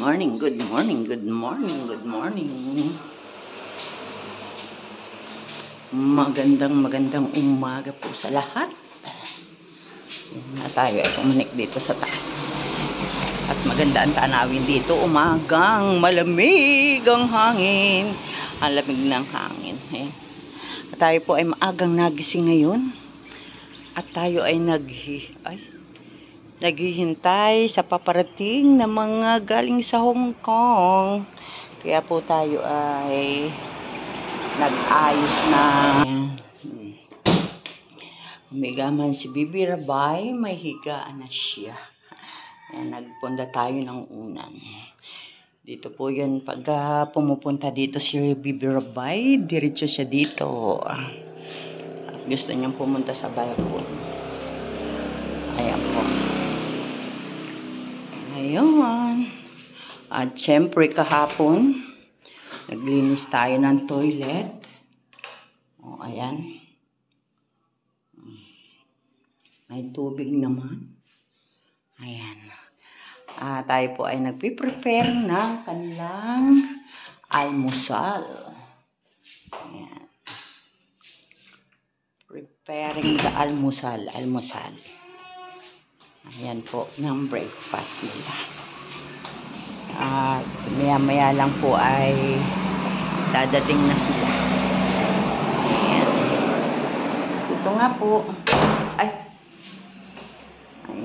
morning, good morning, good morning, good morning. Magandang umaga po sa lahat. Na tayo ay pumanik dito sa taas. At maganda ang tanawin dito. Umagang malamig ang hangin. Ang lamig ng hangin. Ayan. At tayo po ay maagang nagising ngayon. At tayo ay naghihintay sa paparating na mga galing sa Hong Kong. Kaya po tayo ay nag-ayos na. Umiga man si Bibi Rabay, may higaan na siya. Ayan, nagpunta tayo ng unan. Dito po yun, pag pumupunta dito si Bibi Rabay, diretso siya dito. At gusto niyang pumunta sa balkon. Ayan po. Ngayon, at syempre kahapon, naglinis tayo ng toilet. O, ayan. May tubig naman. Ayan. Tayo po ay nagpiprepare ng kanilang almusal. Ayan. Preparing the almusal. Ayan po, ng breakfast nila. At maya-maya lang po ay dadating na sila. Ayan. Ito nga po.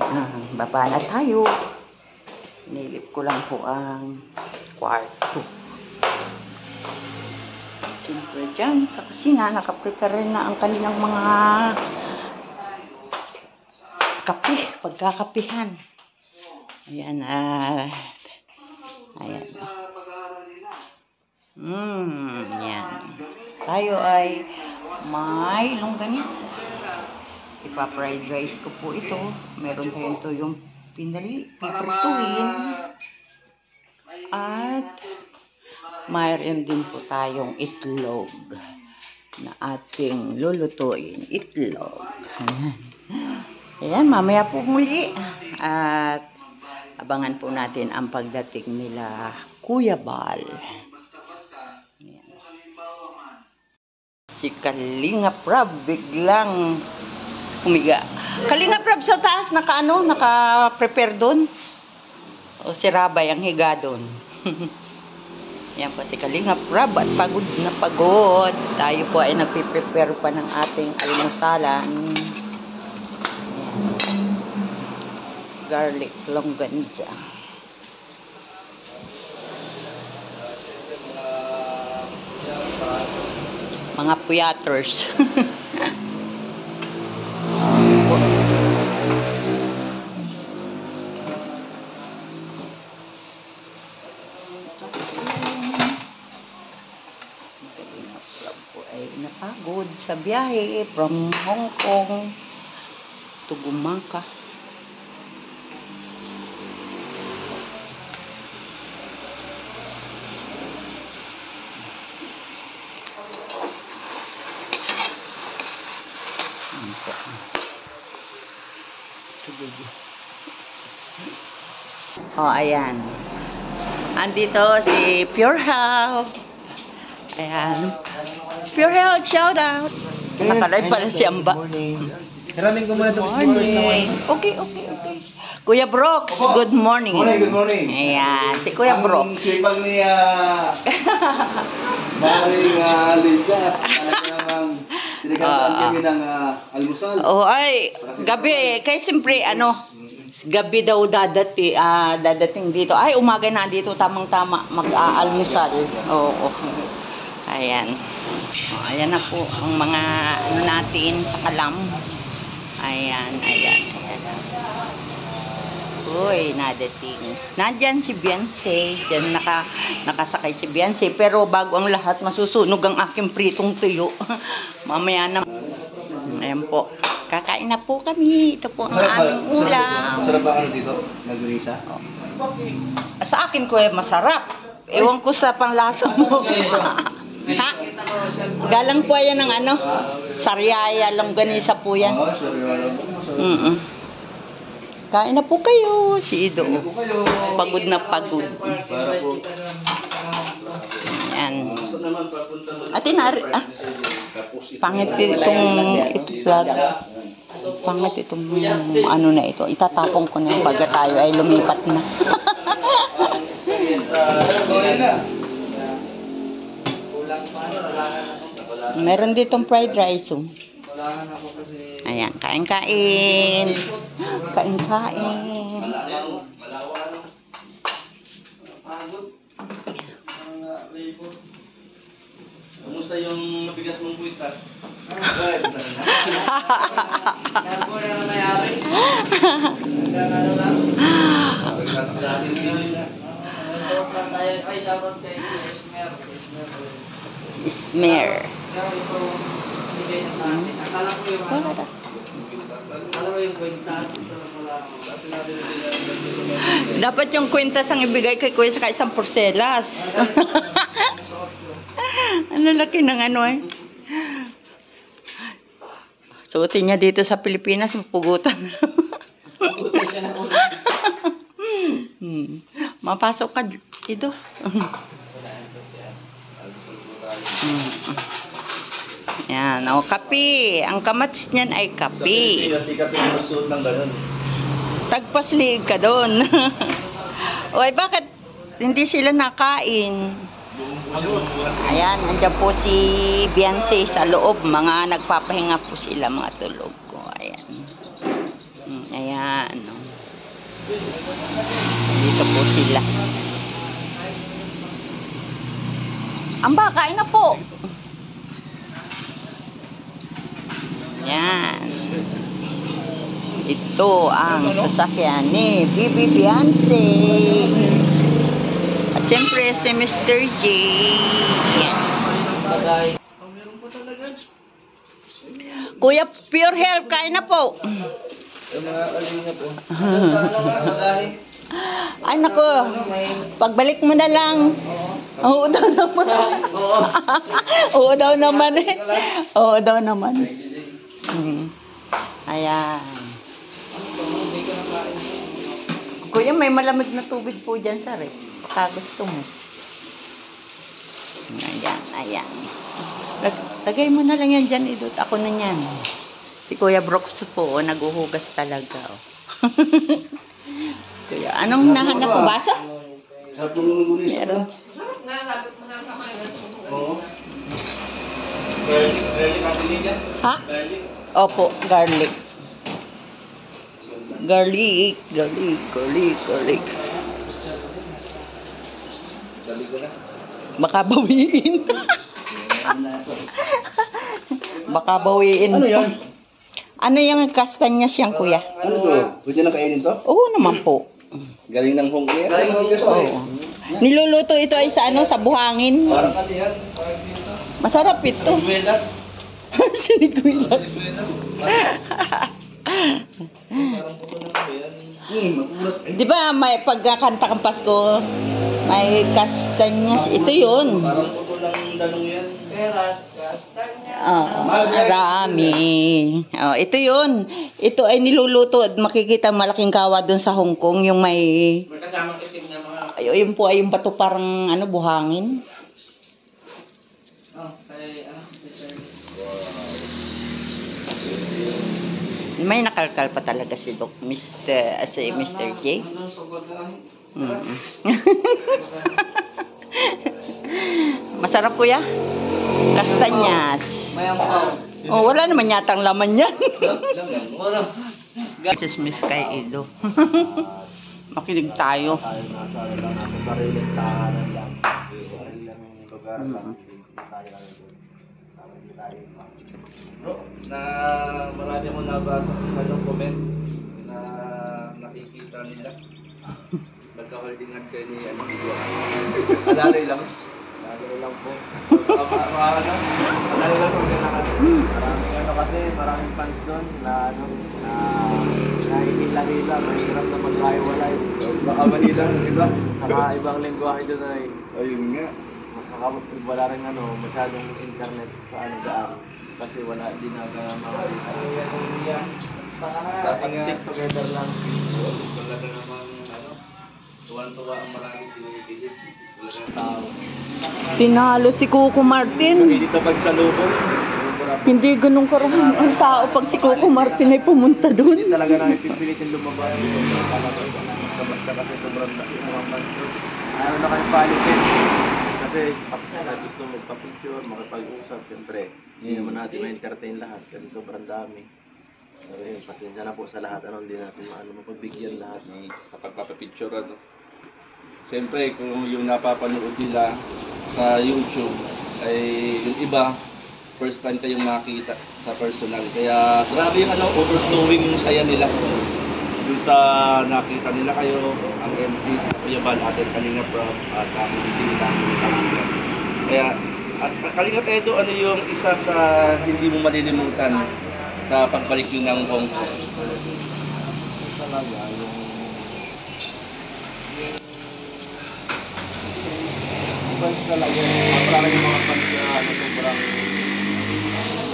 Ayan, baba na tayo. Nilip ko lang po ang kwarto. Siyempre dyan sa kusina, nakaprepare na ang kanilang mga kape, pagkakapihan. Ayan, ayan. Ayan. Tayo ay may longganisa. Ipa-fried rice ko po ito. Meron tayong tuyong pipirtuhin. At mayroon din po tayong itlog na ating lulutuin. Itlog. Ayan, mamaya po muli. At abangan po natin ang pagdating nila Kuya Bal. Ayan. Si Kalinga Prab biglang humiga. Kalinga Prab sa taas, naka-prepare doon. O si Rabay ang higa doon. Yan po si Kalinga Prab at pagod na pagod. Tayo po ay nagpiprepare pa ng ating almusalan. Garlic longganisa. Mga puyaters. Ay napagod sa biyahe from Hong Kong to Gumaka. Oh, ayan. Andito si Pure Health. Ayan. Pure Health, shout out. Nakalive pala si Amba. Hiramin ko muna ito this morning. Okay. Kuya Brooks, good morning. Good morning. Ayan, si Kuya Brooks. Ang sipag niya, Maring Linja. Namang pinagandaan kami ng almusal. Oh, ay, gabi. Kaya siyempre, gabi daw dadating dito. Ay, umaga na dito, tamang-tama, mag-aalmusal. Oo. Ayan. Oh, ayan na po ang mga natin sa Kalam. Ayan. Uy, nadating. Nandyan si Beyonce. Diyan nakasakay si Beyonce. Pero bago ang lahat, masusunog ang aking pritong tuyo. Mamaya na. Ayan po. Kakain na po kami. Ito po ang aming ulam. Masarap ba dito? Nagurisa? Sa akin ko masarap. Ewan ko sa panlasa mo. Ha? Galang po yan ng Sariaya, longganisa po yan. Kain na po kayo. Si Ido. Ano po kayo? Pagod na pagod. Para po. Yan. Gusto naman papunta mo. Ate, Tapos ito. pangit itong vlog. Pangit itong ano na ito. Itatapon ko na pagka tayo ay lumipat na. Meron ditong fried rice. Oh. Ayan, kain-kain. Kain-kain. Kumusta yung mabigat mong kuitas? Si Ismer. Dapat yung kwintas ang ibigay kay Kuya sa isang porselas. Ano laki ng ano eh. Suotin niya dito sa Pilipinas, mapugutan. Mapasok ka dito. Yan, o kape. Ang kamats niyan ay kape. Hindi ka pinagsuot ng ganun. Tagpaslig ka doon. Oy, bakit hindi sila nakain? Ayan, nandiyan po si Beyonce sa loob. Mga nagpapahinga po sila, mga tulog ko. Ayan. Ayan. Dito po sila. Amba, kain na po. Ayan. Ito ang sasakyan ni Bibi Beyonce. At siyempre si Mr. J. Yan. Kuya Pure Health, kain na po. Ay nako, pagbalik mo na lang. Oo daw naman. Oo daw naman eh. Oo daw naman. Ayan. Kuya, may malamig na tubig po dyan sa rep. Baka gusto mo. Ayan, ayan. Lagay mo na lang yan dyan, Idot. Ako na yan. Si Kuya Brooks po, naguhugas talaga. Oh. Kuya, anong nahanap ko? Baso? Meron. Ha? Opo, garlic. Garlic. Baka bawiin. Baka bawiin. Ano yan? Ano yung kastanyas yan, Kuya? Ano to? Pwede na kainin to? Oo naman po. Galing ng Hong Kong. Oo. Niluluto ito ay sa ano, sa buhangin. Parang ano yan? Parang dito. Masarap ito. Siniguelas. Siniguelas. Parang puto na ito yan. Makulat. Di ba may pagkakanta kang Pasko, may kastanyas. Ito yun. Parang puto ng danong yan. Peras, kastanya. Marami. Ito yun. Ito ay niluluto. Makikita malaking kawa doon sa Hong Kong. Yung may... May kasamang itim na mga... Yun po ay yung bato parang ano, buhangin. Kay dessert. May nakalkal pa talaga si Mr. J. Hanggang sugod na lang. Masarap, Kuya? Kastanyas. May ampaw. Oh, wala naman yatang laman yan. Mura. Chismis kay Ido. Makinig tayo. Bro, na marami akong nabasa ng comment na nakikita nila. Nagka-holdingan siya ni ano, Alalay lang. Alalay lang po. Alalay lang po kailangan. Maraming fans doon na ano, na nahihila-hila, mahirap na magkahiwalay. Baka mahila, di ba? Saka ibang lingwahe doon ay Ayun nga. wala rin ano, masyadong internet sa ano daan. Kasi wala din na mga Sabi nga, Stick together lang. talaga naman, tuwan-tuwa ang maraming pinipilit. Talaga tao. Tinalo si Coco Martin. Hindi ito pagsalubong. Hindi ganun karami ang tao pag si Coco Martin ay pumunta dun. Hindi talaga namin pipilitin lumabas. Basta kasi sobrang mga panso. Ayaw na kayo palitin. Kasi gusto magpa-picture, makipag-usap. Siyempre, hindi naman natin ma-entertain lahat kasi sobrang dami. Pero yun, pasensya na po sa lahat. Hindi natin mapagbigyan lahat. Sa pagpapapicture, Siyempre, kung yung napapanood nila sa YouTube, ay yung iba, first time kayong makita sa personal. Kaya grabe yung overflowing yung saya nila. Yung sa nakita nila kayo, ang MC, Kuya Bal, Ate Kalinga Prab, at ang hindi lang. Kaya, at Kalinga Edo, ano yung isa sa hindi mo malilimutan sa pagbalik yun ng Hong Kong? Talaga, yung fans talaga, maraming mga fans na sobrang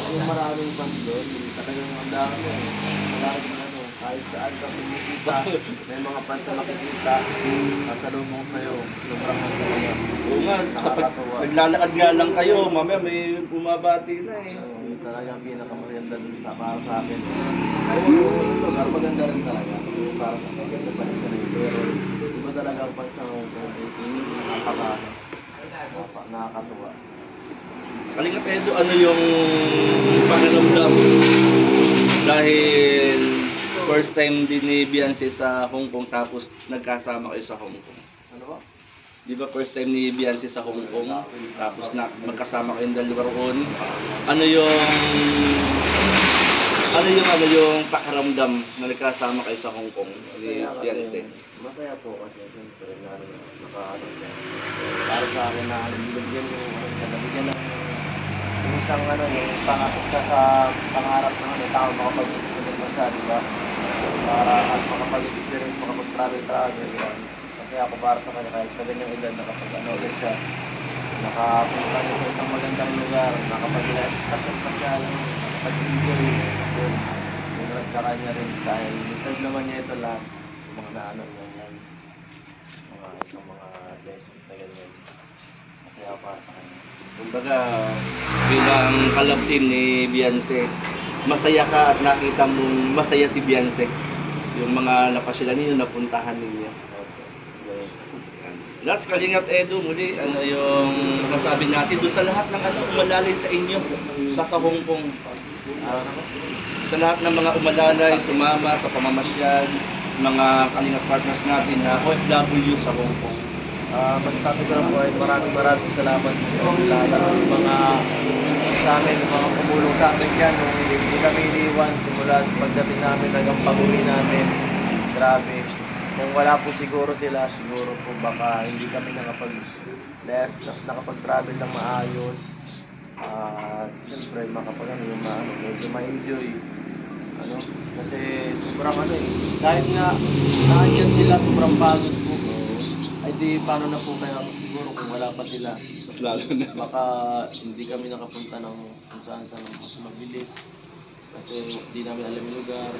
yung maraming fans doon, talagang ang dami maraming kahit saan ka pumisita, may mga fans na makikita, masalumong sa'yo, sobrang talaga. Oo nga, naglalakad nga lang kayo, mamaya may bumabati na eh. Yung talagang pinakamaganda dun para sa akin. Ayun, lugar maganda rin talaga, para sa akin, sa panisa rin, pero iba talaga ang fans ng Hong Kong, nakakatuwa. Kalinga Pedro, ano yung pakiramdam? Dahil first time din ni Beyonce sa Hong Kong tapos nagkasama kayo sa Hong Kong. Ano ba? Di ba first time ni Beyonce sa Hong Kong tapos magkasama kayong dalawa roon? Ano yung pakiramdam na nagkasama kayo sa Hong Kong ni Beyonce? Masaya po kasi siyempre para sa akin na binigyan ng isang yung isa sa pangarap ng tao makapag-experience bansa, di ba? Para at makapag-experience, makapag-travel. Kasi ako para sa kanya kahit sa ganyang edad nakapag-ulit siya. Nakapunta niya sa isang magandang lugar, nakapag-pasyalan, nakapag-enjoy. Yung sa kanya rin dahil deserve naman niya ito lahat. Yung mga yan. Mga blessings na ganyan. Masaya para sa kanya. Kumbaga, bilang kalab team ni Beyonce, masaya ka at nakita mong masaya si Beyonce. Yung mga napasyalan ninyo, napuntahan ninyo. Last, Kalingap Edo, muli, ano yung nasabi natin doon sa lahat ng umalalay sa inyo, sa Hong Kong. Sa lahat ng mga umalalay, sumama sa pamamasyal, mga Kalingap partners natin na OFW sa Hong Kong. Masasabi ko lang po ay maraming salamat sa lahat ng mga sa amin, mga kumulong sa amin dyan. Hindi kami iniwan simula pagdating namin hanggang pag-uwi namin. Grabe. Kung wala po siguro sila, siguro po baka hindi kami nakapag-travel ng maayos. Siyempre, medyo ma-enjoy. Kasi sobrang kahit nga nandiyan sila, sobrang pagod po. Ay di, paano na po kaya siguro kung wala pa sila. Mas lalo na. Baka hindi kami nakapunta ng kung saan mas mabilis. Kasi hindi namin alam yung lugar.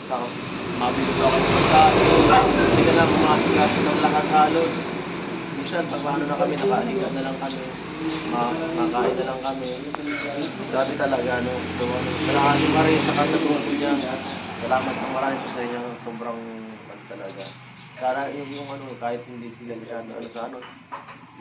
Tapos mabilis ako ng pagkain. Hindi ka na pumasok natin ng lahat halos. Minsan, paano na kami, nakahiga na lang kami. Makain na lang kami. Dati talaga, salamat pa rin sa kasatuan ko niya. Salamat ng marami po sa inyo. Sobrang talaga. Sana yung kahit hindi sila masyado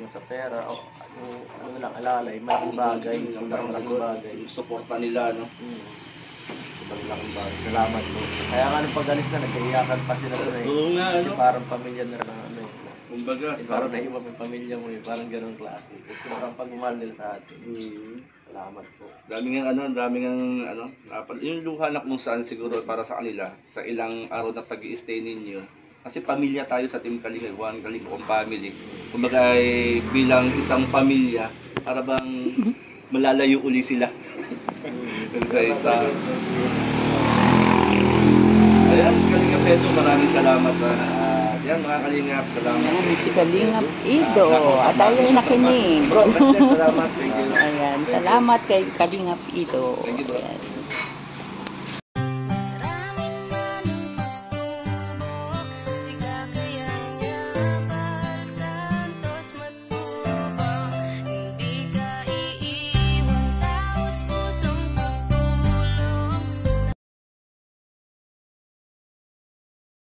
yung sa pera, yung lang alalay, malaking bagay, sobrang malaking bagay. Suporta nila, Sobrang malaking bagay. Salamat po. Kaya nga nung pag-alis na, nagkaiyakan pa sila doon Oo nga, Kasi parang pamilya na rin Kumbaga, parang naiwan yung pamilya mo parang ganun klase. Sobrang pagmamahal nila sa atin. Salamat po. Daming yung luhanak kung saan siguro para sa kanila, sa ilang araw na pag-i-stay ninyo. Kasi pamilya tayo sa Team Kalinga, One Kalinga kong family. Kumbaga ay bilang isang pamilya, para bang malalayo uli sila. Isa. Ayan, Kalinga Pedro, maraming salamat. Yan mga Kalingap, salamat. Si Kalingap Edo. At tayo ay nakinig. Bro, salamat. Thank you. Ayan, salamat kay Kalingap Edo. Thank you, bro. Ayan.